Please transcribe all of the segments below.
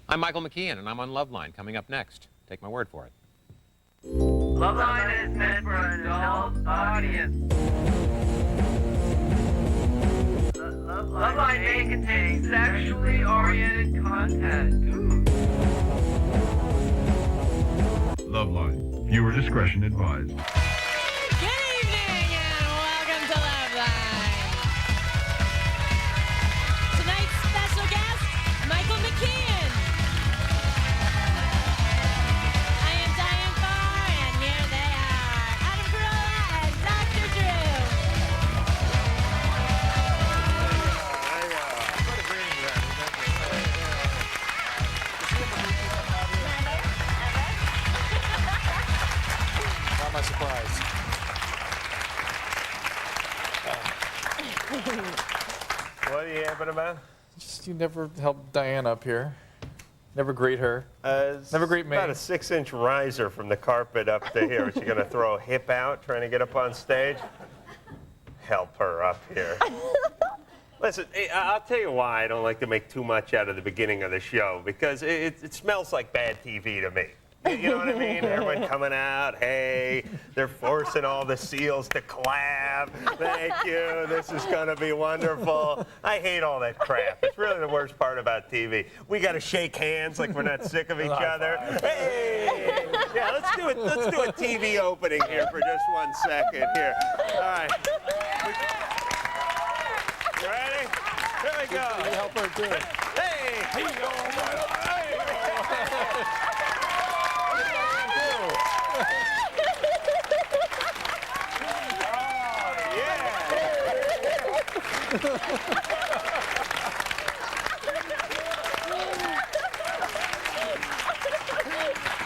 I'm Michael McKean, and I'm on Loveline, coming up next. Take my word for it. Loveline is meant for an adult audience. Loveline may contain sexually oriented content. Loveline. Viewer discretion advised. Good evening and welcome to Loveline. Tonight's special guest, Michael McKean. I am Diane Farr, and here they are, Adam Carolla and Dr. Drew. Not my surprise. What are you yapping about? Just you never help Diane up here. Never greet her. Never greet me. About a 6-inch riser from the carpet up to here. Is she going to throw a hip out trying to get up on stage? Help her up here. Listen, I'll tell you why I don't like to make too much out of the beginning of the show, because it smells like bad TV to me. You know what I mean? Everyone coming out, hey, they're forcing all the seals to clap. Thank you, this is going to be wonderful. I hate all that crap. It's really the worst part about TV. We got to shake hands like we're not sick of each other. Hey! Yeah, let's do it. Let's do a TV opening here for just 1 second here. All right. You ready? Here we go. Can you help her do it? Hey!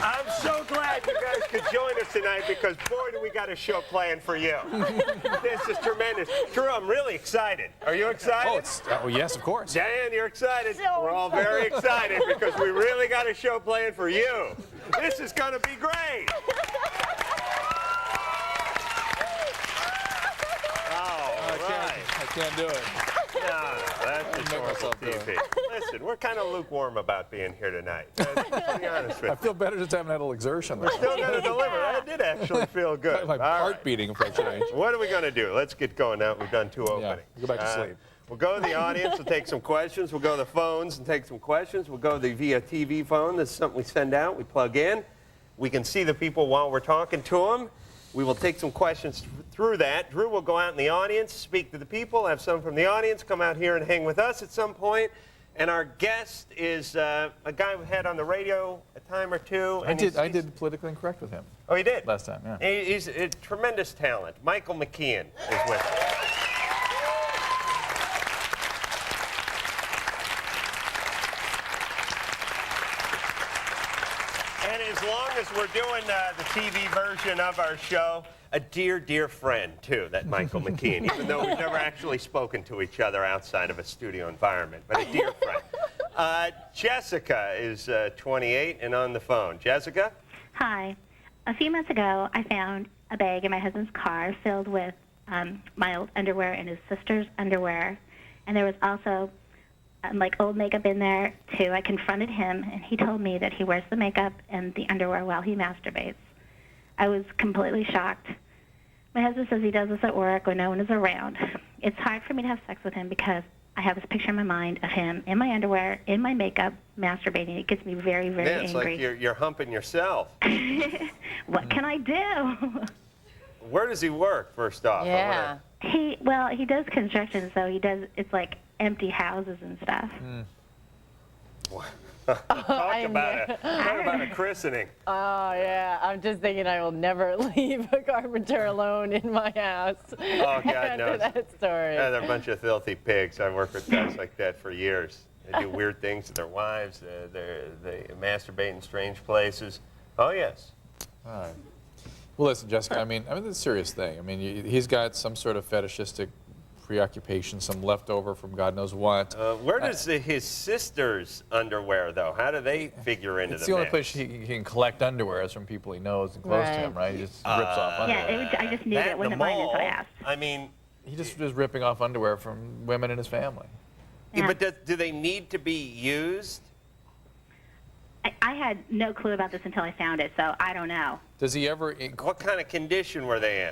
I'm so glad you guys could join us tonight, because boy, do we got a show planned for you. This is tremendous. Drew, I'm really excited. Are you excited? Oh, yes, of course. Diane, you're excited. We're all very excited because we really got a show planned for you. This is going to be great. I can't do it. No, that's just horrible TV. Listen, we're kind of lukewarm about being here tonight. To be honest with I you. feel better just having had a little exertion. We're still going to deliver. That did actually feel good. My All heart right. beating for a change. What are we going to do? Let's get going now. We've done 2 openings. Go back to sleep. We'll go to the audience. We'll take some questions. We'll go to the phones and take some questions. We'll go via TV phone. This is something we send out. We plug in. We can see the people while we're talking to them. We will take some questions through that. Drew will go out in the audience, speak to the people, have some from the audience come out here and hang with us at some point. And our guest is a guy we had on the radio a time or two. I did Politically Incorrect with him. Oh, he did? Last time, yeah. He's a tremendous talent. Michael McKean is with us. And as long as we're doing the TV version of our show, a dear, dear friend, too, that Michael McKean, even though we've never actually spoken to each other outside of a studio environment, but a dear friend. Jessica is 28 and on the phone. Jessica? Hi. A few months ago, I found a bag in my husband's car filled with my old underwear and his sister's underwear. And there was also like old makeup in there, too. I confronted him, and he told me that he wears the makeup and the underwear while he masturbates. I was completely shocked. My husband says he does this at work when no one is around. It's hard for me to have sex with him because I have this picture in my mind of him in my underwear, in my makeup, masturbating. It gets me very, very Yeah, it's angry. like you're humping yourself. What can I do? Where does he work, first off? Yeah. He does construction, so it's like empty houses and stuff. Talk about a christening. Oh, yeah. I'm just thinking I will never leave a carpenter alone in my house. Oh, God after knows. that story. Yeah, they're a bunch of filthy pigs. I've worked with guys like that for years. They do weird things to their wives. They masturbate in strange places. Oh, yes. All right. Well, listen, Jessica, I mean, it's a serious thing. I mean, he's got some sort of fetishistic preoccupation, some leftover from God knows what. Where does his sister's underwear, though? How do they figure into It's the the only mix? place he can collect underwear is from people he knows and close to him, right? He just rips off underwear. Yeah, I just knew That it and wasn't the mine, so I mall, asked. I mean, He just is ripping off underwear from women in his family. yeah, but do they need to be used? I had no clue about this until I found it, so I don't know. Does he ever? What kind of condition were they in?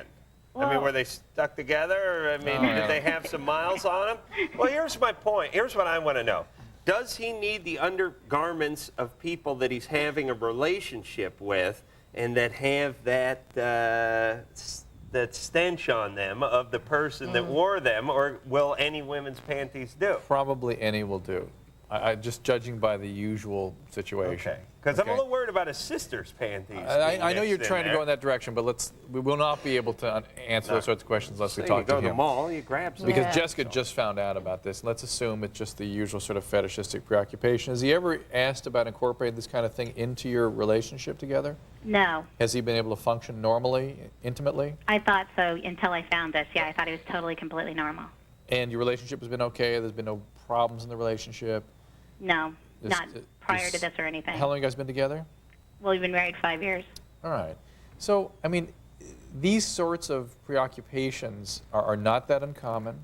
I mean, Well- were they stuck together? Or, I mean, did they have some miles on them? Well, here's my point. Here's what I want to know. Does he need the undergarments of people that he's having a relationship with and that have that that stench on them of the person that wore them, or will any women's panties do? Probably any will do. I just judging by the usual situation. Okay. Because I'm a little worried about his sister's panties. I know you're being trying to mixed go in that direction, but we will not be able to answer those sorts of questions unless we So talk you go to to the him. mall, you grab some. Because Yeah. Jessica just found out about this. Let's assume it's just the usual sort of fetishistic preoccupation. Has he ever asked about incorporating this kind of thing into your relationship together? No, Has he been able to function normally, intimately? I thought so until I found this. Yeah, I thought it was totally, completely normal. And your relationship has been okay? There's been no problems in the relationship? No, This- not prior this- to this or anything. How long have you guys been together? Well, we've been married 5 years. All right. So, I mean, these sorts of preoccupations are not that uncommon.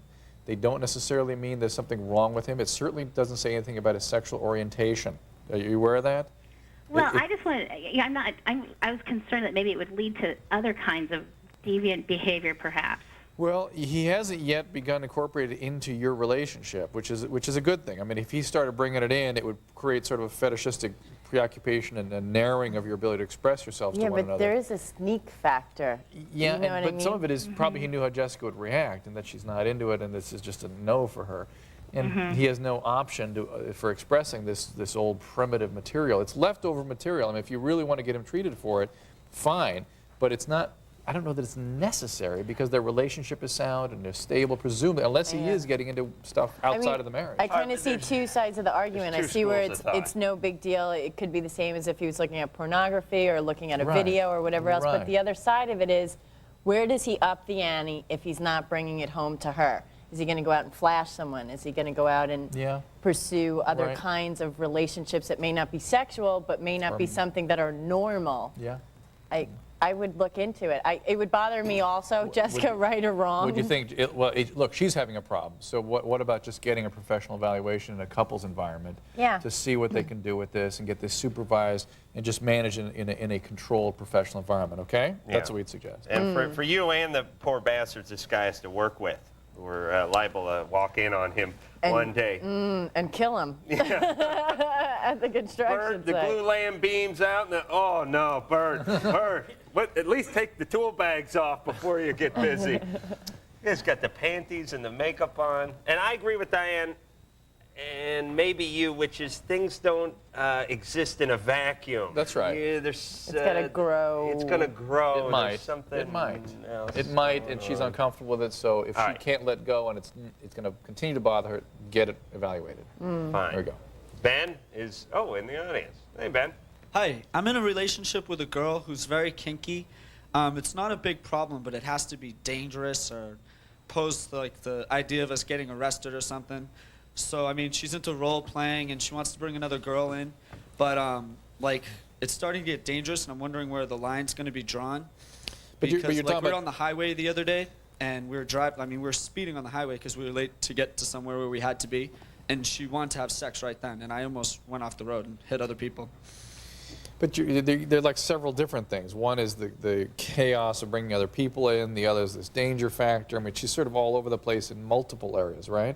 They don't necessarily mean there's something wrong with him. It certainly doesn't say anything about his sexual orientation. Are you aware of that? Well, I just wanted, yeah, I was concerned that maybe it would lead to other kinds of deviant behavior, perhaps. Well, he hasn't yet begun incorporating it into your relationship, which is a good thing. I mean, if he started bringing it in, it would create sort of a fetishistic preoccupation and a narrowing of your ability to express yourselves Yeah, to one but another. there is a sneak factor. Yeah, You know what I but some mean? of it is probably he knew how Jessica would react and that she's not into it and this is just a no for her. And he has no option for expressing this old primitive material. It's leftover material. I mean, if you really want to get him treated for it, fine. But it's not, I don't know that it's necessary because their relationship is sound and they're stable, presumably, unless he is getting into stuff outside of the marriage. I kind of see two sides of the argument. I two see where schools of thought. it's no big deal. It could be the same as if he was looking at pornography or looking at a Right. video or whatever else. Right. But the other side of it is, where does he up the ante if he's not bringing it home to her? Is he going to go out and flash someone? Is he going to go out and Yeah. pursue other Right. kinds of relationships that may not be sexual, but may not be something that are normal? Yeah. I would look into it. It would bother me also, Jessica, right or wrong. Would you think, look, she's having a problem. So what about just getting a professional evaluation in a couple's environment Yeah. to see what they can do with this and get this supervised and just manage in a controlled professional environment, okay? That's what we'd suggest. And for you and the poor bastards this guy has to work with, we're liable to walk in on him one day. And kill him at the construction Bird, the site. glue laying beams out, and oh no, Bird, Bird, but at least take the tool bags off before you get busy. He's got the panties and the makeup on, and I agree with Diane, and maybe you, which is things don't exist in a vacuum. That's right. Yeah, there's. It's gotta grow. It's gonna grow. It There's might. Something It might. else It might, and going she's on. uncomfortable with it. So if All she right. can't let go and it's going to continue to bother her, get it evaluated. Fine. There we go. Ben is in the audience. Hey, Ben. Hi, I'm in a relationship with a girl who's very kinky. It's not a big problem, but it has to be dangerous or pose like the idea of us getting arrested or something. So I mean, she's into role playing and she wants to bring another girl in, but like it's starting to get dangerous, and I'm wondering where the line's going to be drawn. But you're Because talking like we were about- on the highway the other day, and we were driving. I mean, we were speeding on the highway because we were late to get to somewhere where we had to be, and she wanted to have sex right then, and I almost went off the road and hit other people. But they're like several different things. One is the chaos of bringing other people in. The other is this danger factor. I mean, she's sort of all over the place in multiple areas, right?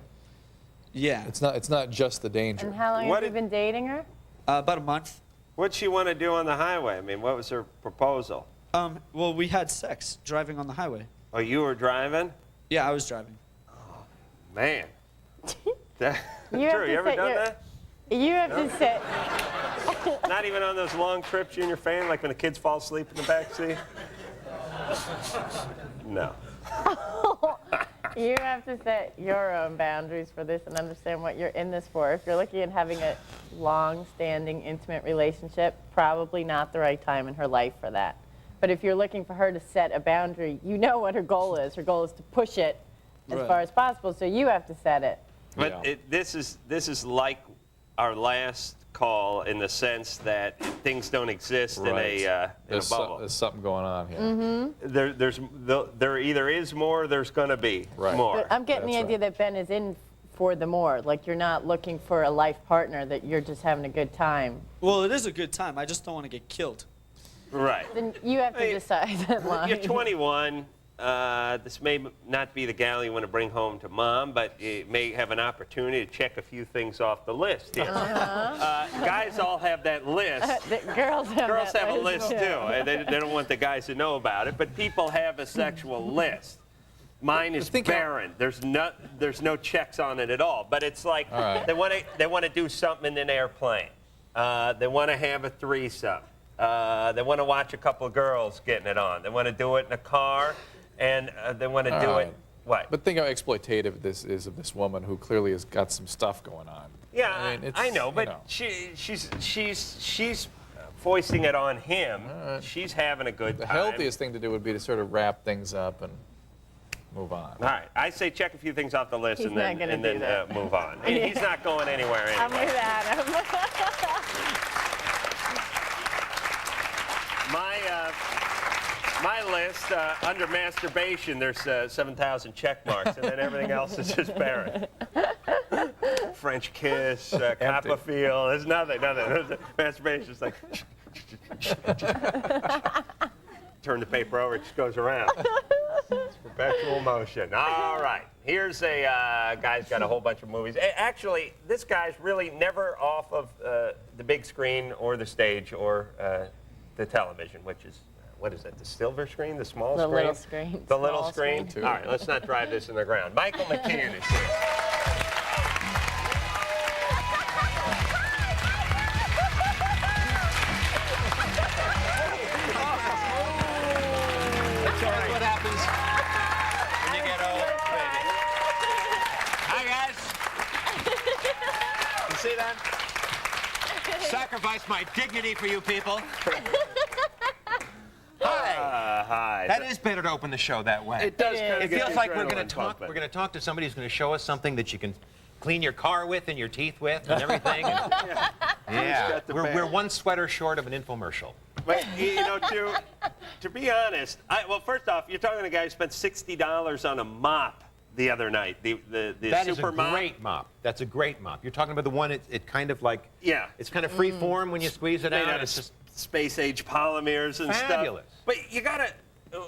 Yeah, It's not just the danger. And how long What have you did- been dating her? about a month. What'd she want to do on the highway? I mean, what was her proposal? Well, we had sex driving on the highway. Oh, you were driving? Yeah, I was driving. Man. That, You have Drew, to you ever set done your- that? You have to say, Not even on those long trips you and your family, like when the kids fall asleep in the back seat? No. you have to set your own boundaries for this and understand what you're in this for. If you're looking at having a long-standing, intimate relationship, probably not the right time in her life for that. But if you're looking for her to set a boundary, you know what her goal is. Her goal is to push it as Right. far as possible, so you have to set it. But Yeah. this is like our last call in the sense that things don't exist in a bubble. There's something going on here. There either is more or there's going to be Right. more. But I'm getting the That's idea right. that Ben is in for the more. Like you're not looking for a life partner, that you're just having a good time. Well, it is a good time. I just don't want to get killed. Right. Then you have to Hey, decide that line. You're 21. This may not be the gal you want to bring home to mom, but you may have an opportunity to check a few things off the list here. Guys all have that list. The girls have Girls have a list too, and they don't want the guys to know about it. But people have a sexual list. Mine is barren. There's no checks on it at all. But it's like they want to do something in an airplane. They want to have a threesome. They want to watch a couple of girls getting it on. They want to do it in a car, and they want to do it. What? But think how exploitative this is of this woman who clearly has got some stuff going on. Yeah, I mean, I know, but you know. she's foisting it on him. She's having a good The time. healthiest thing to do would be to sort of wrap things up and move on. All right, I say check a few things off the list He's and not then, gonna do that. move on. He's not going anywhere anyway. I'm with Adam. My list, under masturbation, there's 7,000 check marks, and then everything else is just barren. French kiss, Copperfield, there's nothing. Masturbation's like, turn the paper over, it just goes around. It's perpetual motion. All right, here's a guy's got a whole bunch of movies. Actually, this guy's really never off of the big screen or the stage or the television, which is, what is that, the silver screen, the small The screen? little screen. The little Small screen? screen. All right, let's not drive this in the ground. Michael McKean is here. That's all right. What happens when you get old, baby. Hi, guys. You see that? Sacrifice my dignity for you people. Hi. Hi. That is better to open the show that way. It does kind of It get feels the like we're going to adrenaline talk. pumping. We're going to talk to somebody who's going to show us something that you can clean your car with and your teeth with and everything. Yeah. got the We're bag. one sweater short of an infomercial. But, you know, to be honest, well, first off, you're talking to a guy who spent $60 on a mop the other night. The That is super a mop. great mop. That's a great mop. You're talking about the one, it kind of like, Yeah. it's kind of free form when you squeeze it Made out. out of It's just space-age polymers and fabulous. stuff. But you gotta,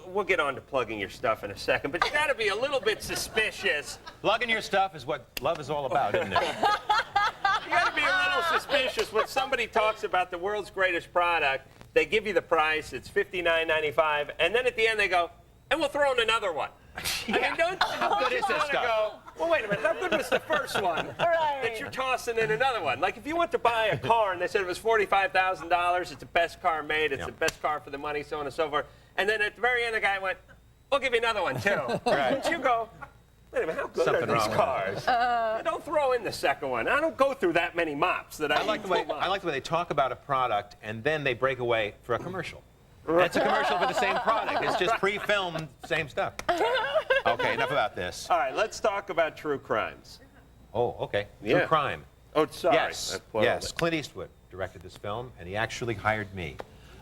we'll get on to plugging your stuff in a second, but you gotta be a little bit suspicious. Plugging your stuff is what love is all about, isn't it? You gotta be a little suspicious when somebody talks about the world's greatest product. They give you the price, it's $59.95, and then at the end they go, and we'll throw in another one. I mean, don't How good is this wanna stuff? go, well, wait a minute, how good was the first one Right. that you're tossing in another one? Like if you went to buy a car and they said it was $45,000, it's the best car made, it's the best car for the money, so on and so forth, and then at the very end the guy went, we'll give you another one too. Right. But you go, wait a minute, how good Something are these wrong with cars? Don't throw in the second one. I don't go through that many mops that I I like the way they talk about a product and then they break away for a commercial. It's a commercial for the same product. It's just pre-filmed, same stuff. Okay, enough about this. All right, let's talk about true crimes. Oh, okay. Yeah. True crime. Oh, sorry. Yes. I pluraled Yes. it. Clint Eastwood directed this film, and he actually hired me.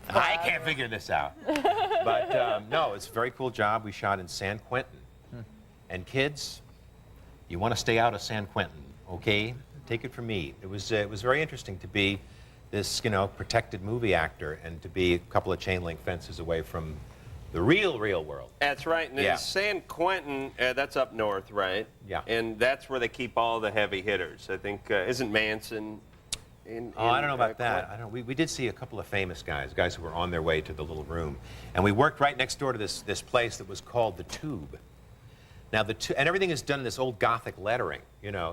I can't figure this out. But no, it's a very cool job. We shot in San Quentin. And kids, you want to stay out of San Quentin, okay? Take it from me. It was very interesting to be this, protected movie actor and to be a couple of chain link fences away from the real world. That's right. And Yeah. in San Quentin, that's up north, right? Yeah. And that's where they keep all the heavy hitters. I think, isn't Manson in Oh, I don't know about that. Quentin? I don't. We did see a couple of famous guys who were on their way to the little room, and we worked right next door to this place that was called the Tube. Now and everything is done in this old Gothic lettering,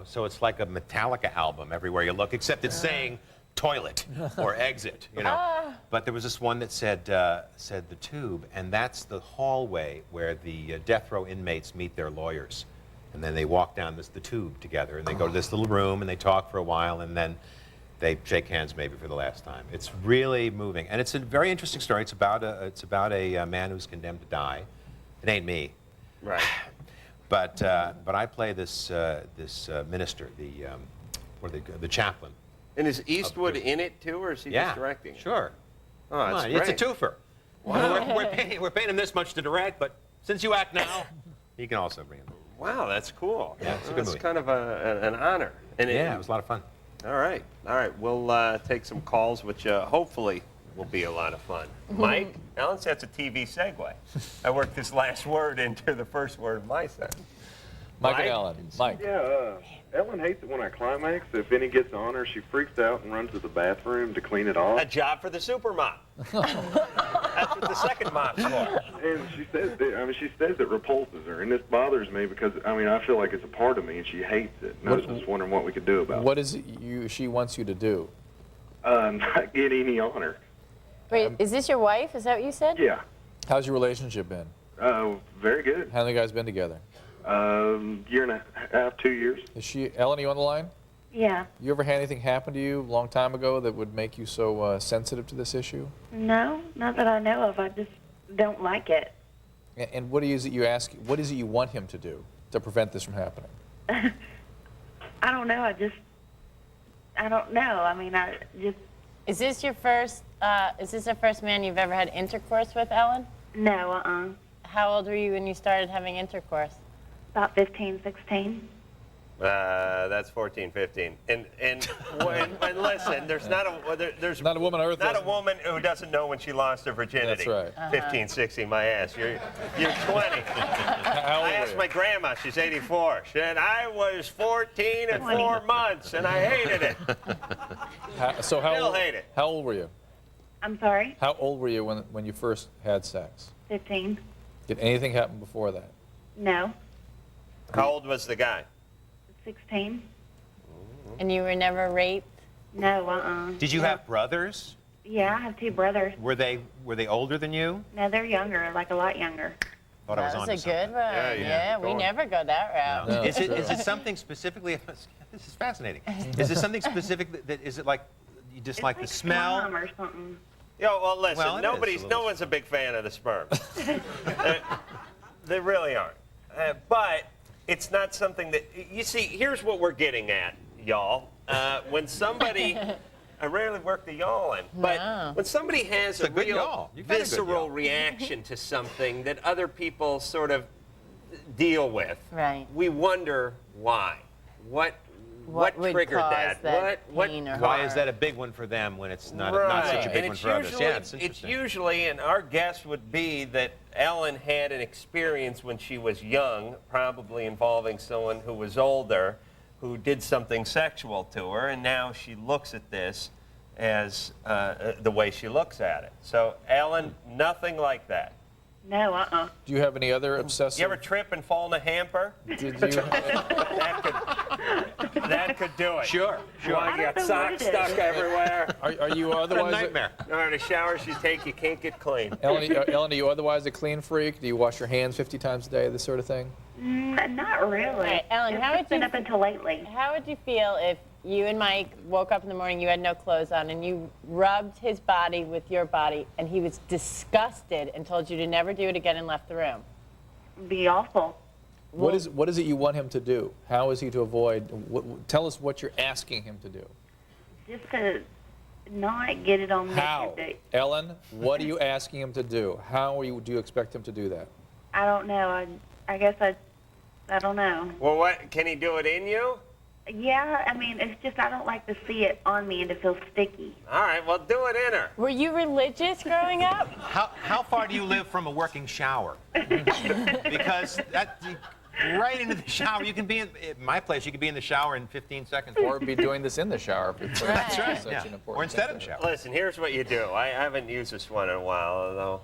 so it's like a Metallica album everywhere you look, except it's saying toilet or exit, But there was this one that said the Tube, and that's the hallway where the death row inmates meet their lawyers, and then they walk down the Tube together, and they go to this little room and they talk for a while, and then they shake hands maybe for the last time. It's really moving, and it's a very interesting story. It's about a man who's condemned to die. It ain't me. Right. But I play this minister, the chaplain. And is Eastwood in it too, or is he just directing? Sure. Oh, Come that's on, great. it's a twofer. We're paying him this much to direct, but since you act now, he can also bring it. Wow, that's cool. Yeah, it's a good That's movie. kind of an honor. And Yeah, it was a lot of fun. All right. We'll take some calls, which hopefully will be a lot of fun. Mike, Ellen says a TV segue. I worked this last word into the first word of my sentence. Mike and Ellen. Mike. Yeah, Ellen hates it when I climax. If any gets on her, she freaks out and runs to the bathroom to clean it off. A job for the super mop. That's what the second mop's for. And she says, she says it repulses her, and this bothers me because, I feel like it's a part of me, and she hates it. And I was just wondering what we could do about it. What is it she wants you to do? Not get any on her. Wait, is this your wife? Is that what you said? Yeah. How's your relationship been? Very good. How long have you guys been together? Year and a half, 2 years. Is she, Ellen, are you on the line? Yeah. You ever had anything happen to you a long time ago that would make you so sensitive to this issue? No, not that I know of. I just don't like it. And what is it you ask? What is it you want him to do to prevent this from happening? I don't know. I don't know. I just, Is this your first? Is this the first man you've ever had intercourse with, Ellen? no, How old were you when you started having intercourse? About 15, 16. That's 14, 15. And when listen, there's not Not a woman on earth. not a doesn't- woman who doesn't know when she lost her virginity. That's right. 15, 16, my ass. You're 20. How old I were asked you? my grandma, she's 84. She said, I was 14 and 4 months, and I hated it. So how Still old, hate it. how old were you? I'm sorry, How old were you when you first had sex? 15. Did anything happen before that? No, How old was the guy? 16. And you were never raped? No, Did you have brothers? Yeah, I have 2 brothers. Were they older than you? No, they're younger, like a lot younger. Thought I was That onto was a good something. one. Yeah, we going. never go that route. No. Is it something specifically? This is fascinating. Is it something specific that is it like you dislike the It's like smell? slime or something. Yo, well, listen, Well, it is a no little- one's a big fan of the sperm. They really aren't. But it's not something that, you see, here's what we're getting at, y'all. When somebody, I rarely work the y'all in, but No. when somebody has It's a a good real y'all. You've got a good visceral y'all. reaction to something that other people sort of deal with, Right. we wonder why. What would triggered cause that? that What pain or Why harm? is that a big one for them when it's not such a big and one it's for others? usually, Yeah, it's it's interesting. usually, and our guess would be that Ellen had an experience when she was young, probably involving someone who was older, who did something sexual to her, and now she looks at this as the way she looks at it. So, Ellen, nothing like that. No, Do you have any other obsessive? You ever trip and fall in a hamper? Did you? That could do it. Sure, sure. You got know what socks it is. stuck everywhere. Are you What a otherwise? nightmare. Or the showers you take, you can't get clean. Ellen, are you otherwise a clean freak? Do you wash your hands 50 times a day? This sort of thing. not really. right, Ellen, It's how just would been you- up until lately. How would you feel if you and Mike woke up in the morning, you had no clothes on, and you rubbed his body with your body, and he was disgusted and told you to never do it again and left the room? It'd be awful. What is it you want him to do? How is he to avoid? Tell us what you're asking him to do. Just to not get it on me. How? Ellen, what are you asking him to do? How do you expect him to do that? I don't know. I guess I don't know. Well, what? Can he do it in you? Yeah, it's just I don't like to see it on me and to feel sticky. All right, well, do it in her. Were you religious growing up? How far do you live from a working shower? Because that right into the shower. You can be in my place. You can be in the shower in 15 seconds. Or be doing this in the shower. If That's right. Such Yeah. an important Or instead thing of the to her. shower. Listen, here's what you do. I haven't used this one in a while, although,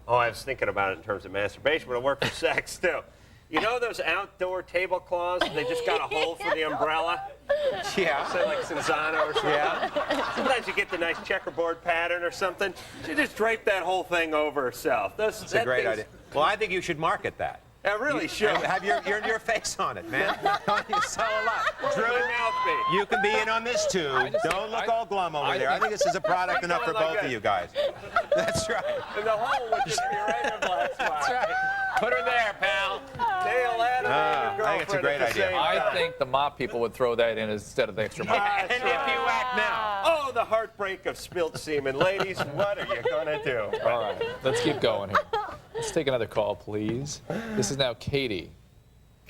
I was thinking about it in terms of masturbation, but it worked for sex, too. You know those outdoor tablecloths? They just got a hole for the umbrella? Yeah. Say like Cinzano or something. Yeah. Sometimes you get the nice checkerboard pattern or something. She just draped that whole thing over herself. It's a great idea. Well, I think you should market that. I really should. Have your face on it, man. You sell a lot. Drew, mouthpiece. you can be in on this too. Don't look all glum over there. I think this is a product enough for both of you guys. That's right. And the hole would just be right in the black spot. That's right. Put her there, pal. Nail that and your I think it's a girlfriend great at the idea. same I time. think the mop people would throw that in instead of the extra mop. That's And if you act now. Oh, the heartbreak of spilt semen. Ladies, what are you going to do? All right, let's keep going here. Let's take another call, please. This is now Katie.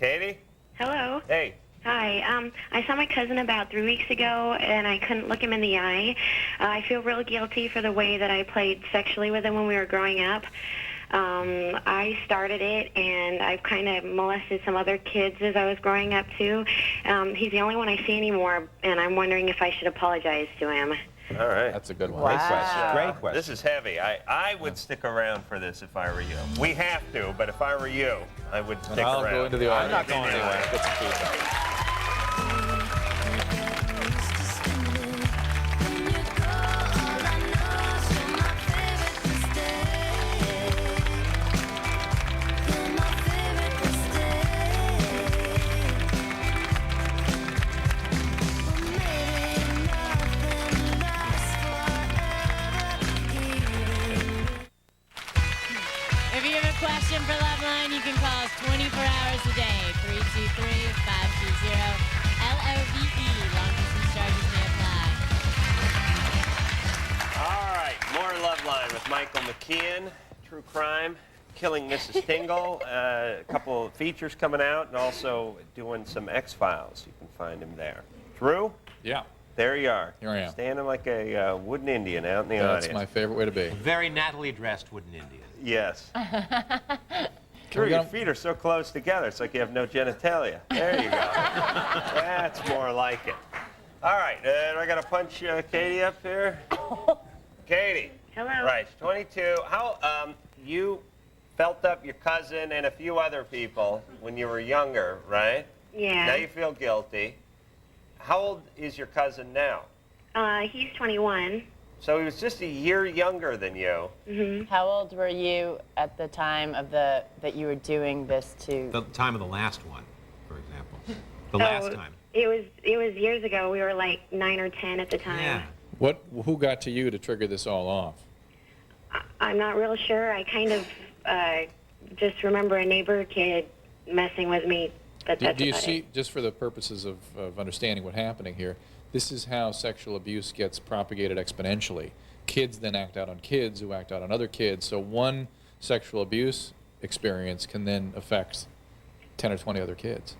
Katie? Hello. Hey. Hi. I saw my cousin about 3 weeks ago, and I couldn't look him in the eye. I feel real guilty for the way that I played sexually with him when we were growing up. I started it, and I've kind of molested some other kids as I was growing up, too. He's the only one I see anymore, and I'm wondering if I should apologize to him. All right. That's a good one. Great question. Great question. This is heavy. I would stick around for this if I were you. We have to, but if I were you, I would stick I'll around. go into the I'm audience. not going anywhere. Get some feedback. If you have a question for Loveline, you can call us 24 hours a day, 323-520-LOVE. Long distance charges may apply. All right, more Loveline with Michael McKean, true crime, killing Mrs. Tingle, a couple of features coming out, and also doing some X-Files. You can find him there. Drew, Yeah. there you are. Here I am. Standing like a wooden Indian out in the That's audience. my favorite way to be. Very Natalie dressed wooden Indian. Yes. Drew, your feet are so close together, it's like you have no genitalia. There you go. That's more like it. All right, I got to punch Katie up here. Katie. Hello. Right, 22. How, you felt up your cousin and a few other people when you were younger, right? Yeah. Now you feel guilty. How old is your cousin now? He's 21. So he was just a year younger than you. Mm-hmm. How old were you at the time of that you were doing this to? The time of the last one, for example. The last time. It was years ago. We were like 9 or 10 at the time. Yeah. Who got to you to trigger this all off? I'm not real sure. I kind of just remember a neighbor kid messing with me. But that's Do you about see, it. just for the purposes of understanding what's happening here, this is how sexual abuse gets propagated exponentially. Kids then act out on kids who act out on other kids. So one sexual abuse experience can then affect 10 or 20 other kids.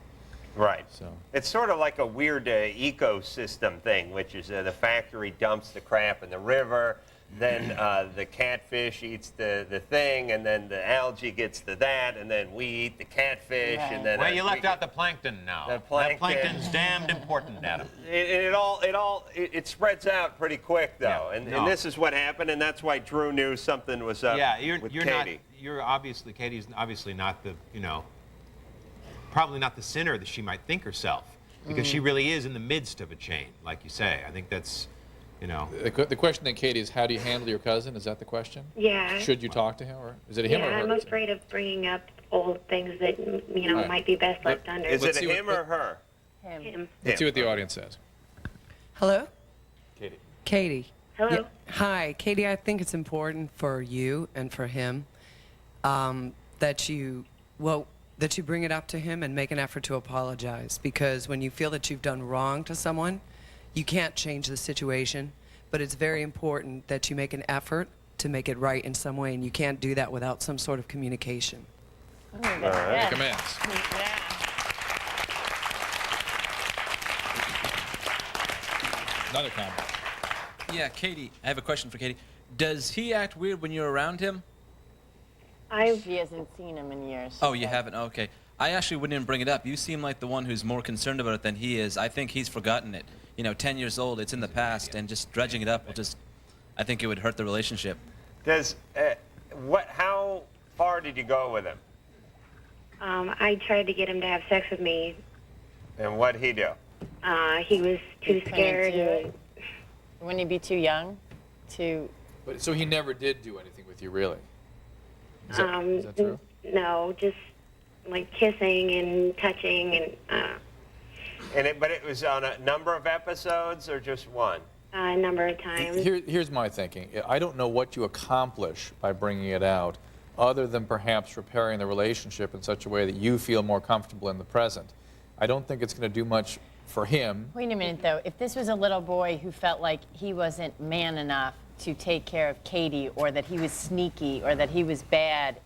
Right. So It's sort of like a weird ecosystem thing, which is the factory dumps the crap in the river, then the catfish eats the thing, and then the algae gets to that, and then we eat the catfish, Right. and then Well, you left out the plankton now. The plankton. That plankton's damned important, Adam. it spreads out pretty quick though, Yeah. and No. this is what happened, and that's why Drew knew something was up Yeah, with you're Katie. Katie's obviously not the, probably not the sinner that she might think herself, because she really is in the midst of a chain, like you say. I think that's, the question then, Katie, is how do you handle your cousin? Is that the question? Yeah. Should you talk to him, or is it him Yeah, or her? I'm afraid of bringing up old things that Right. might be best left under. Is Let's it see him what- or her? Him. Let's see what the audience says. Hello? Katie. Katie. Hello. Yeah. Hi, Katie. I think it's important for you and for him that you bring it up to him and make an effort to apologize, because when you feel that you've done wrong to someone, you can't change the situation, but it's very important that you make an effort to make it right in some way, and you can't do that without some sort of communication. Make amends. Yeah. Another comment. Yeah, Katie, I have a question for Katie. Does he act weird when you're around him? She hasn't seen him in years. Oh, you haven't? Okay. I actually wouldn't even bring it up. You seem like the one who's more concerned about it than he is. I think he's forgotten it. 10 years old, it's in the past, and just dredging it up will I think it would hurt the relationship. How far did you go with him? I tried to get him to have sex with me. And what'd he do? He was too couldn't scared. do it? Wouldn't he be too young to? But so he never did do anything with you, really? Is that true? No, just like kissing and touching and But it was on a number of episodes or just one? a number of times. Here's my thinking. I don't know what you accomplish by bringing it out, other than perhaps repairing the relationship in such a way that you feel more comfortable in the present. I don't think it's going to do much for him. Wait a minute, though. If this was a little boy who felt like he wasn't man enough to take care of Katie, or that he was sneaky, or that he was bad,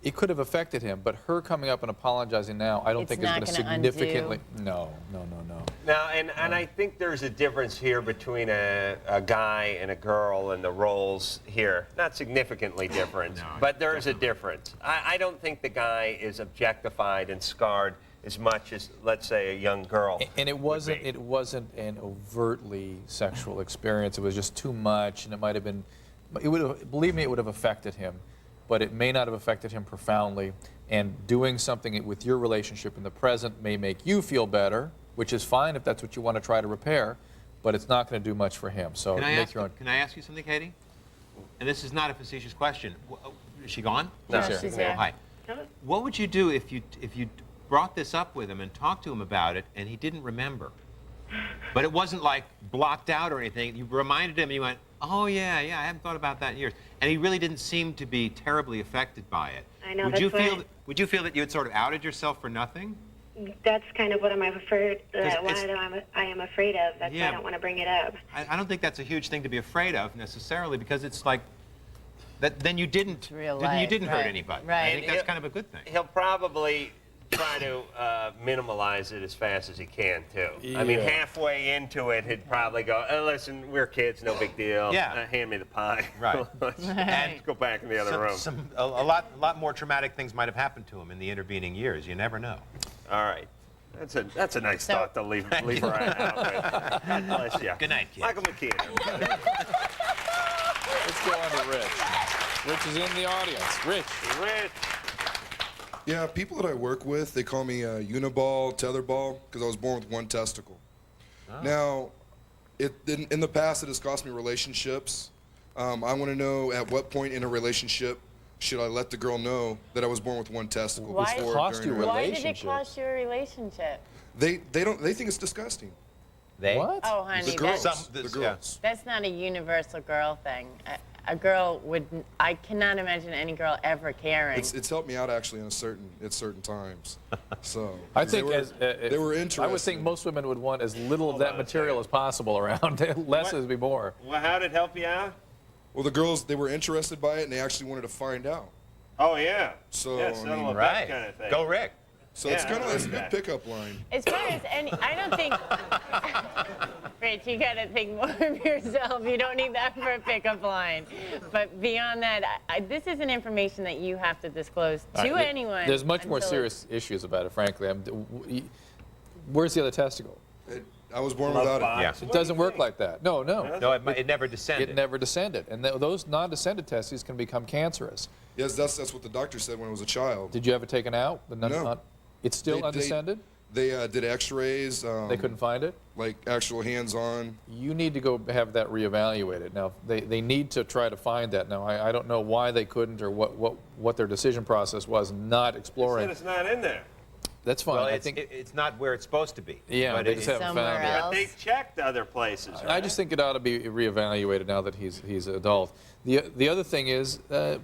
it could have affected him, but her coming up and apologizing now, I don't It's think is not going to gonna significantly. undo. No. Now, and I think there's a difference here between a guy and a girl and the roles here. Not significantly different, but there is a difference. I don't think the guy is objectified and scarred as much as, let's say, a young girl. And it wasn't an overtly sexual experience. It was just too much, and it might have been. It would have, believe me, it would have affected him, but it may not have affected him profoundly. And doing something with your relationship in the present may make you feel better, which is fine if that's what you want to try to repair, but it's not going to do much for him. So Can I ask own. you something, Katie? And this is not a facetious question. Is she gone? No, she's here. Hi. What would you do if you brought this up with him and talked to him about it and he didn't remember? But it wasn't like blocked out or anything. You reminded him and you went, oh yeah, I haven't thought about that in years. And he really didn't seem to be terribly affected by it. I know, Would you that's feel why- would you feel that you had sort of outed yourself for nothing? That's kind of what I'm afraid. it's- I am afraid of. That's why Yeah. I don't want to bring it up. I don't think that's a huge thing to be afraid of necessarily, because it's like that. Then you didn't. real You life, didn't hurt right, anybody. right. I think that's kind of a good thing. He'll probably try to minimalize it as fast as he can, too. I mean, Yeah. halfway into it, he'd probably go, listen, we're kids, no big deal. Yeah. Hand me the pie. Right. Let's go back in the other room. A lot more traumatic things might have happened to him in the intervening years. You never know. All right. That's a nice So- thought to leave her out with. God bless you. Good night, kids. Michael McKean, everybody. Let's go on to Rich. Rich is in the audience. Rich. Yeah, people that I work with, they call me uniball, tetherball, because I was born with one testicle. Now, in the past, it has cost me relationships. I want to know at what point in a relationship should I let the girl know that I was born with one testicle Why- before, Cost during, you or- Why did it relationships. cost you a relationship? They think it's disgusting. They? What? Oh, honey, The girls. that's, The girls. that's not a universal girl thing. A girl would. I cannot imagine any girl ever caring. It's helped me out actually at certain times. So I 'cause they think were, they were interested. I would think most women would want as little of that material as possible around. Less is be more. Well, how did it help you out? Well, the girls, they were interested by it and they actually wanted to find out. Oh, yeah. So Yeah, I settle mean, a bet Right. kind of thing. Go, Rick. so it's Yeah, kind I of it's a like good pickup line. As far as any, I don't think. Rich, you gotta think more of yourself. You don't need that for a pickup line. But beyond that, this isn't information that you have to disclose to All right, anyone. There's much more until serious issues about it, frankly. Where's the other testicle? I was born without it. Yeah. It doesn't work like that. No. No, it never descended. It never descended. And those non-descended testes can become cancerous. Yes, that's what the doctor said when I was a child. Did you have it taken out? No. It's still They- undescended? They did X-rays. They couldn't find it? Like actual hands-on. You need to go have that reevaluated. Now, they need to try to find that. Now, I don't know why they couldn't or what their decision process was not Said exploring. it's not in there. That's fine. Well, I it's, think it's not where it's supposed to be. yeah, but they it's just haven't somewhere found it. else. But they checked other places, right? I just think it ought to be reevaluated now that he's an adult. The other thing is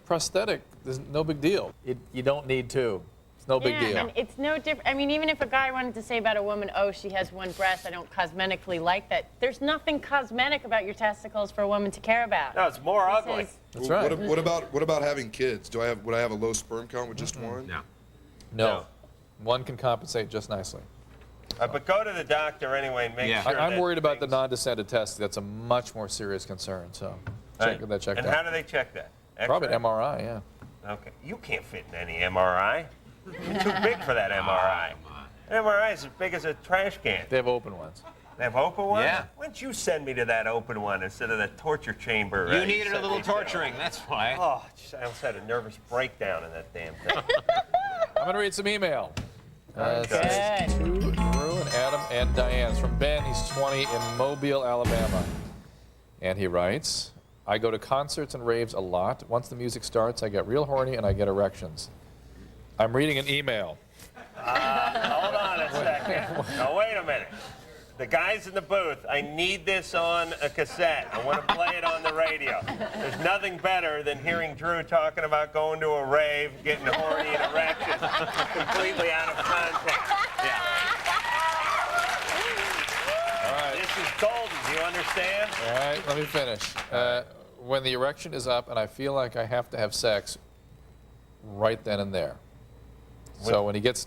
prosthetic. There's no big deal. You don't need two. It's no big yeah, deal. and it's no different. I mean, even if a guy wanted to say about a woman, oh, she has one breast, I don't cosmetically like that. There's nothing cosmetic about your testicles for a woman to care about. No, it's more This ugly. is- That's right. What about having kids? Would I have a low sperm count with just one? No. No. One can compensate just nicely. But go to the doctor anyway and make Yeah. sure. I'm that worried about the things- non-descended test. That's a much more serious concern. So check Right. that checked And out. how do they check that? Probably X-ray? an MRI. Yeah. Okay. You can't fit in any MRI. You're too big for that MRI. An MRI is as big as a trash can. They have open ones. They have open ones? Yeah. Why don't you send me to that open one instead of the torture chamber? You you needed a sent little me to? torturing, that's why. Oh, geez, I almost had a nervous breakdown in that damn thing. I'm going to read some email. Good. To Drew and Adam and Diane. It's from Ben. He's 20 in Mobile, Alabama. And he writes, I go to concerts and raves a lot. Once the music starts, I get real horny and I get erections. I'm reading an email. Hold on a second. Now, wait a minute. The guys in the booth, I need this on a cassette. I want to play it on the radio. There's nothing better than hearing Drew talking about going to a rave, getting horny and erections, completely out of context. All right. This is golden. Do you understand? All right, let me finish. When the erection is up and I feel like I have to have sex, right then and there. So when he gets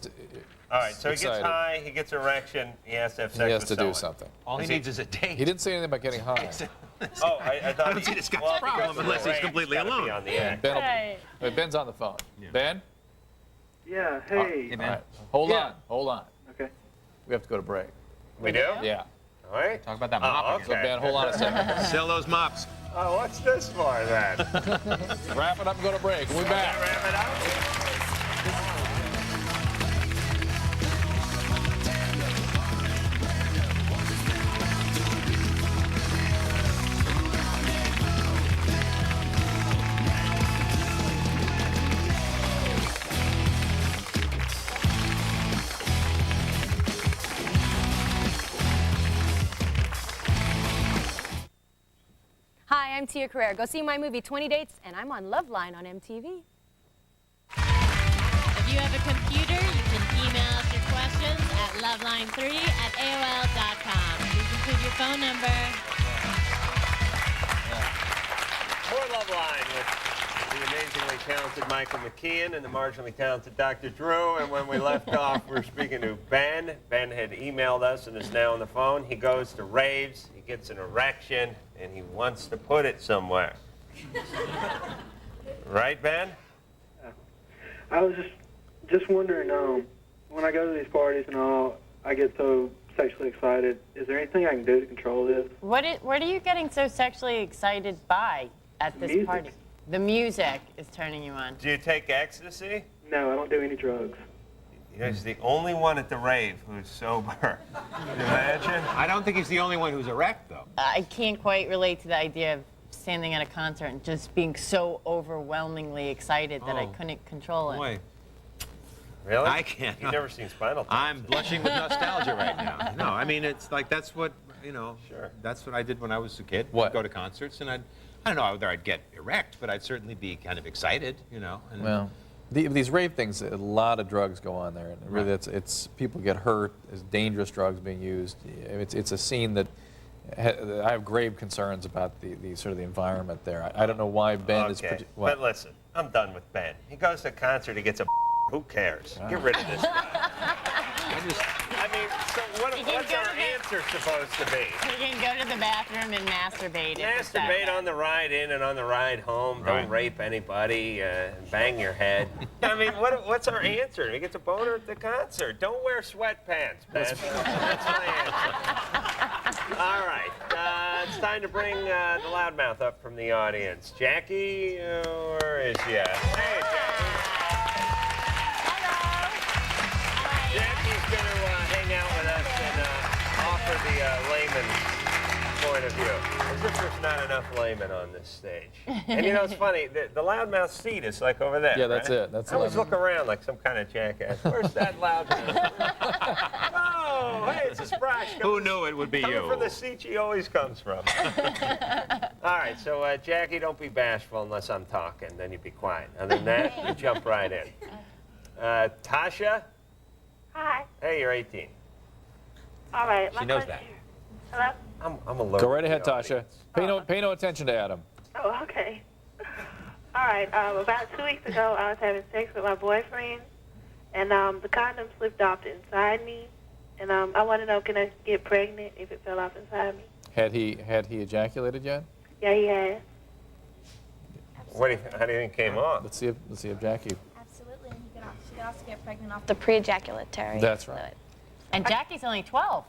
All right, so excited, he gets high, he gets erection, he has to have sex he has with to someone. do something. All he needs is a date. He didn't say anything about getting high. Oh, I thought I don't see this guy's well, problem because of unless the he's range, completely gotta be alone. on the act. Ben's on the phone. Ben? Yeah, hey. All right. Hold on. Okay. We have to go to break. We do? Yeah. All right. Talk about that Oh, mop okay. So Ben, hold on a second. Sell those mops. Oh, what's this for then? Wrap it up and go to break. We'll be back. Wrap it up. Hi, I'm Tia Carrere. Go see my movie 20 Dates, and I'm on LOVELINE on MTV. If you have a computer, you can email us your questions at loveline3@aol.com. Please include your phone number. More Love Line with the amazingly talented Michael McKean and the marginally talented Dr. Drew. And when we left off, we were speaking to Ben. Ben had emailed us and is now on the phone. He goes to raves, he gets an erection, and he wants to put it somewhere. Right, Ben? I was just wondering, when I go to these parties and all, I get so sexually excited. Is there anything I can do to control this? What are you getting so sexually excited by at this Music. party? The music is turning you on. Do you take ecstasy? No, I don't do any drugs. He's the only one at the rave who's sober. Can you imagine? I don't think he's the only one who's erect, though. I can't quite relate to the idea of standing at a concert and just being so overwhelmingly excited that I couldn't control it. Boy, Really? I can't. You've never seen Spinal Tap. I'm blushing with nostalgia right now. No, I mean, it's like that's what, Sure. that's what I did when I was a kid. What? Go to concerts, and I don't know whether I'd get erect, but I'd certainly be kind of excited, And, Well, these rave things, a lot of drugs go on there, and really, it's people get hurt. There's dangerous drugs being used. It's a scene that I have grave concerns about the sort of the environment there. I don't know why Ben is. Okay, but listen, I'm done with Ben. He goes to a concert, he gets a. Who cares? Get rid of this guy. I mean, so what's our answer supposed to be? You can go to the bathroom and masturbate. Masturbate on the ride in and on the ride home. Don't rape anybody. Bang your head. I mean, what's our answer? He gets a boner at the concert. Don't wear sweatpants, Ben. That's my answer. All right. It's time to bring the loudmouth up from the audience. Jackie, where is she at? Hey, Jackie. Jackie's going to hang out with us and offer the layman's point of view. As if there's not enough laymen on this stage. And it's funny, the loudmouth seat is like over there. Yeah, that's right? it. That's I always it. look around like some kind of jackass. Where's that loudmouth? Oh, hey, it's a surprise. Who knew it would be Coming you? from the seat she always comes from. All right, so Jackie, don't be bashful unless I'm talking. Then you be quiet. Other than that, you jump right in. Tasha? Hi. Hey, you're 18. All right. She knows that. Hello? I'm alone. Go right ahead, Tasha. Pay no attention to Adam. Oh, okay. All right. About 2 weeks ago, I was having sex with my boyfriend, and the condom slipped off inside me, and I want to know, can I get pregnant if it fell off inside me? Had he ejaculated yet? Yeah, he has. How do you think it came off? Let's see if Jackie. Absolutely, and she could also get pregnant off the pre-ejaculatory That's right. fluid. And Jackie's only 12.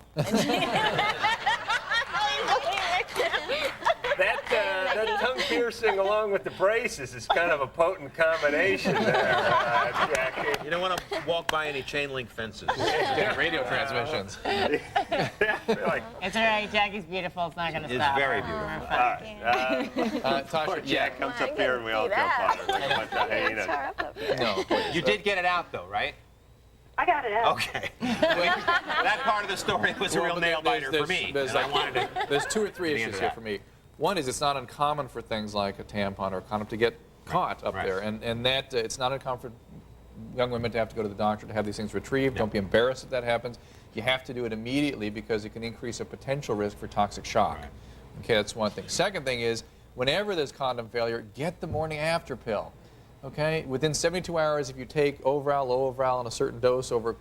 That tongue piercing along with the braces is kind of a potent combination there, Jackie. You don't want to walk by any chain link fences. Radio transmissions. It's all right. Jackie's beautiful. It's not going to It's stop. very beautiful. Poor Jack comes up here and we all jump on her. Like a bunch of hyenas. No. You did get it out, though, right? I got it out. Okay. That part of the story was a real nail biter for me. There's and I wanted to. There's two or three get issues into here that. for me. One is it's not uncommon for things like a tampon or a condom to get caught up there, and that it's not uncommon for young women to have to go to the doctor to have these things retrieved. Don't be embarrassed if that happens. You have to do it immediately because it can increase a potential risk for toxic shock. Okay, that's one thing. Second thing is, whenever there's condom failure, get the morning after pill. Okay, within 72 hours, if you take Overal, Lovoral in a certain dose over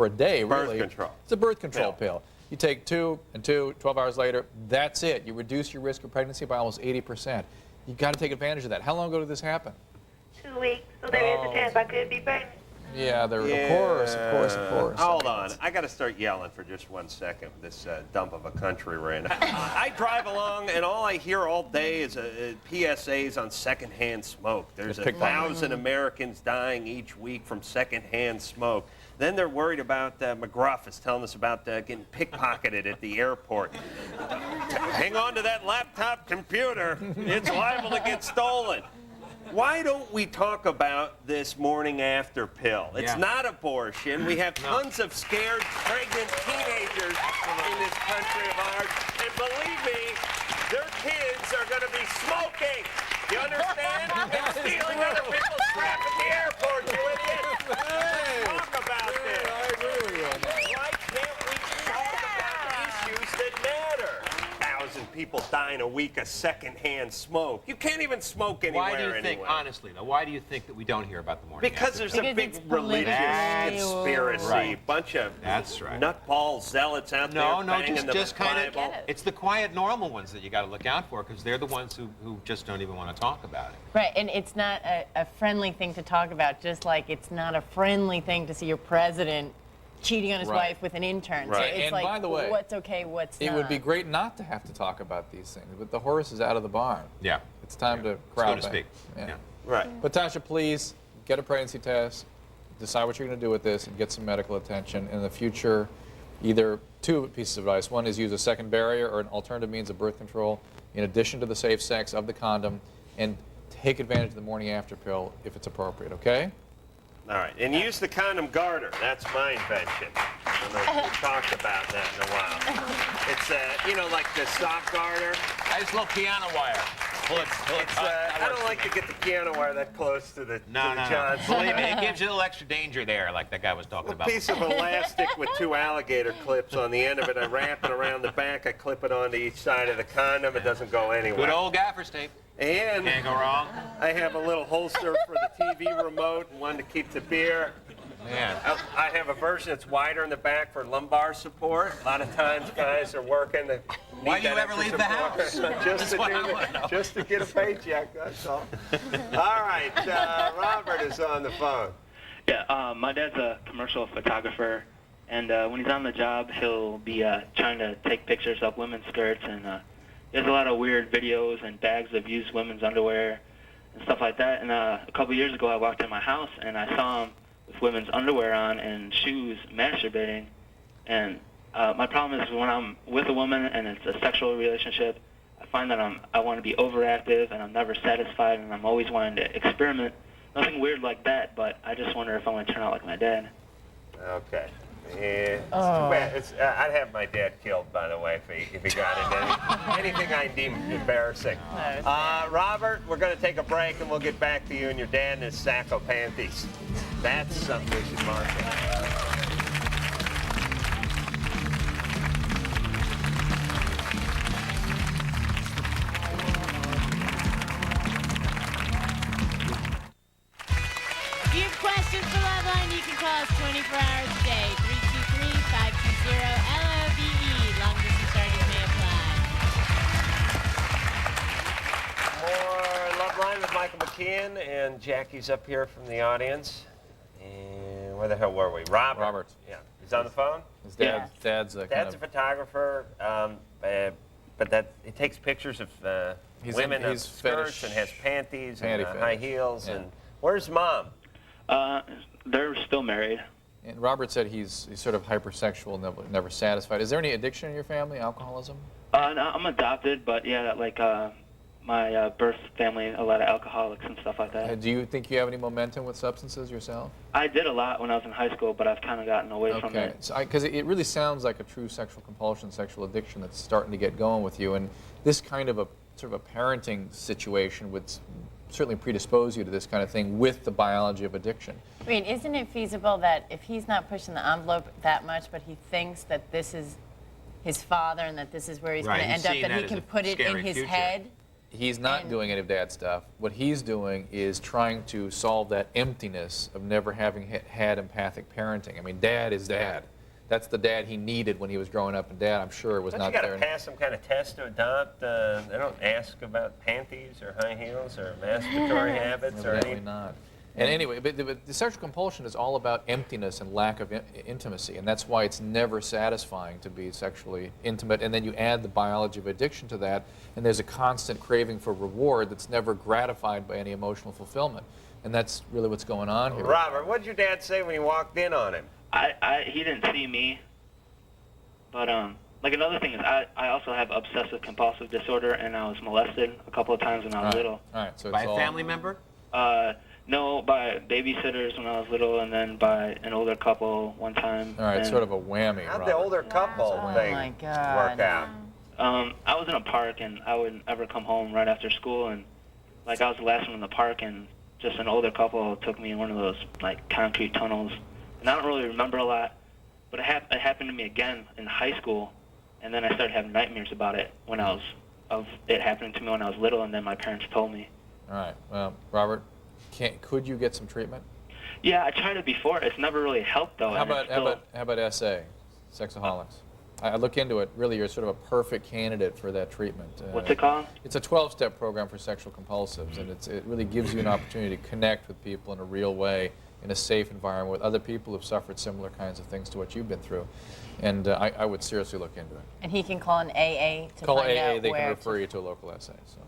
a day, really, control. It's a birth control pill. You take 2 and 2, 12 hours later, that's it. You reduce your risk of pregnancy by almost 80%. You got to take advantage of that. How long ago did this happen? 2 weeks, so there is a chance I could be pregnant. Yeah, of course. Hold on. I got to start yelling for just 1 second with this dump of a country we're in. I drive along, and all I hear all day is PSAs on secondhand smoke. There's 1,000 Americans dying each week from secondhand smoke. Then they're worried about McGruff is telling us about getting pickpocketed at the airport. Hang on to that laptop computer. It's liable to get stolen. Why don't we talk about this morning after pill? It's not abortion. We have tons of scared, pregnant teenagers in this country of ours. And believe me, their kids are going to be smoking. You understand? And stealing other people's crap at the airport, you idiots. Let's talk about this. I agree with you on that. Why can't we talk about issues that matter? 1,000 people dying a week of secondhand smoke. You can't even smoke anywhere Why do you think, anyway. honestly, though, why do you think that we don't hear about the morning Because after there's pill? a big religious conspiracy, bunch of nutball zealots out there banging just the kind Bible. of, it's the quiet, normal ones that you got to look out for because they're the ones who just don't even want to talk about it. Right, and it's not a friendly thing to talk about, just like it's not a friendly thing to see your president cheating on his wife with an intern. Right. So it's And like, by the way, what's okay, what's not. It would be great not to have to talk about these things, but the horse is out of the barn. Yeah. It's time to So crowd to back. speak. Yeah. Right. But Tasha, please get a pregnancy test, decide what you're going to do with this, and get some medical attention. In the future, either 2 pieces of advice. One is use a second barrier or an alternative means of birth control in addition to the safe sex of the condom, and take advantage of the morning after pill if it's appropriate, okay? All right, and use the condom garter. That's my invention. I don't know if we talked about that in a while. It's, you know, like the sock garter. Nice little piano wire. I don't like to get the piano wire that close to the Johnson. Believe me, it gives you a little extra danger there, like that guy was talking about. A piece of elastic with 2 alligator clips on the end of it. I wrap it around the back. I clip it onto each side of the condom. It doesn't go anywhere. Good old gaffer's tape. And can't go wrong. I have a little holster for the TV remote and one to keep the beer. Man. I have a version that's wider in the back for lumbar support. A lot of times guys are working. Why do you ever leave the house? just to get a paycheck, that's all. All right, Robert is on the phone. Yeah, my dad's a commercial photographer, and when he's on the job, he'll be trying to take pictures of women's skirts, and there's a lot of weird videos and bags of used women's underwear and stuff like that. And a couple years ago, I walked in my house, and I saw him with women's underwear on and shoes masturbating. And my problem is when I'm with a woman and it's a sexual relationship, I find that I want to be overactive and I'm never satisfied and I'm always wanting to experiment. Nothing weird like that, but I just wonder if I want to turn out like my dad. Okay. Yeah, it's too bad. I'd have my dad killed, by the way, if he got into anything I deem embarrassing. Robert, we're going to take a break, and we'll get back to you and your dad in his sacco panties. That's something we should market. If you have questions for Loveline, you can call us 24 hours a day, 323-520-LOVE. Long distance charges may apply. More Loveline with Michael McKean, and Jackie's up here from the audience. And where the hell were we? Robert. Yeah, he's on the phone. His dad's a Dad's a photographer, but he takes pictures of women in skirts and has panties and high heels. Yeah. And where's Mom? They're still married. And Robert said he's sort of hypersexual, never satisfied. Is there any addiction in your family, alcoholism? No, I'm adopted, but yeah, like my birth family, a lot of alcoholics and stuff like that. Do you think you have any momentum with substances yourself? I did a lot when I was in high school, but I've kind of gotten away from it. Okay, because it really sounds like a true sexual compulsion, sexual addiction that's starting to get going with you, and this kind of a sort of a parenting situation would certainly predispose you to this kind of thing with the biology of addiction. I mean, isn't it feasible that if he's not pushing the envelope that much, but he thinks that this is his father and that this is where he's going to end up, that he can put it in his head He's not doing any of Dad's stuff. What he's doing is trying to solve that emptiness of never having had empathic parenting. I mean, Dad is Dad. That's the dad he needed when he was growing up, and Dad, I'm sure, was not there. Don't you got to pass some kind of test to adopt? They don't ask about panties or high heels or masturbatory habits or anything? Not. And anyway, but the sexual compulsion is all about emptiness and lack of intimacy, and that's why it's never satisfying to be sexually intimate. And then you add the biology of addiction to that, and there's a constant craving for reward that's never gratified by any emotional fulfillment. And that's really what's going on here. Robert, what did your dad say when you walked in on him? He didn't see me, but like another thing is I also have obsessive compulsive disorder, and I was molested a couple of times when I was little. All right, so by a family member? No, by babysitters when I was little, and then by an older couple one time. All right, sort of a whammy. How'd the older couple thing work out? I was in a park, and I would ever come home right after school, and like I was the last one in the park, and just an older couple took me in one of those like concrete tunnels. And I don't really remember a lot, but it happened to me again in high school, and then I started having nightmares about it when I was of it happening to me when I was little, and then my parents told me. All right, well, Robert, could you get some treatment? Yeah, I tried it before. It's never really helped though. How about SA, Sexaholics? I look into it. Really, you're sort of a perfect candidate for that treatment. What's it called? It's a 12-step program for sexual compulsives, and it really gives you an opportunity to connect with people in a real way, in a safe environment with other people who've suffered similar kinds of things to what you've been through. And I would seriously look into it. And he can call an AA to call find AA, out they where can refer you to a local SA. So.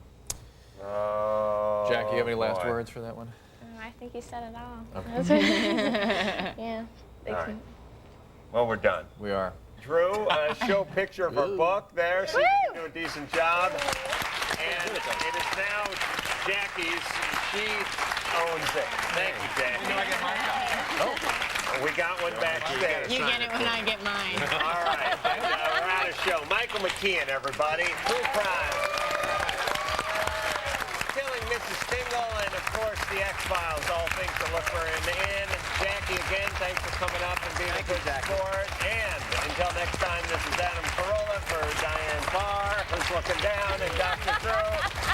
Oh, Jackie, you have any last boy. words for that one? I think you said it all. Okay. Yeah. All right. Well, we're done. We are. Drew, show a picture of her book there so you can do a decent job. And it is now Jackie's. She owns it. Thank you, Jackie. You know I get mine back. We got one backstage. You get it when I get mine. All right, we're out of show. Michael McKean, everybody. True crime. Killing Mrs. Tingle, and of course the X-Files. All things to look for in the end. Jackie, again, thanks for coming up and being a good sport. And until next time, this is Adam Carolla for Diane Barr, who's looking down, and Dr. Drew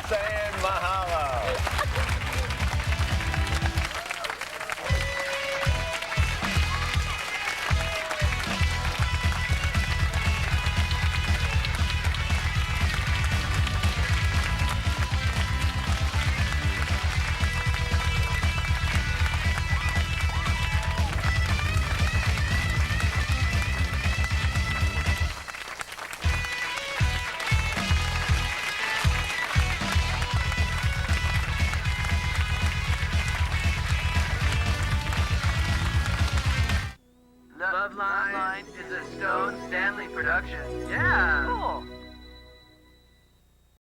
saying mahalo. Loveline is a Stone Stanley production. Yeah.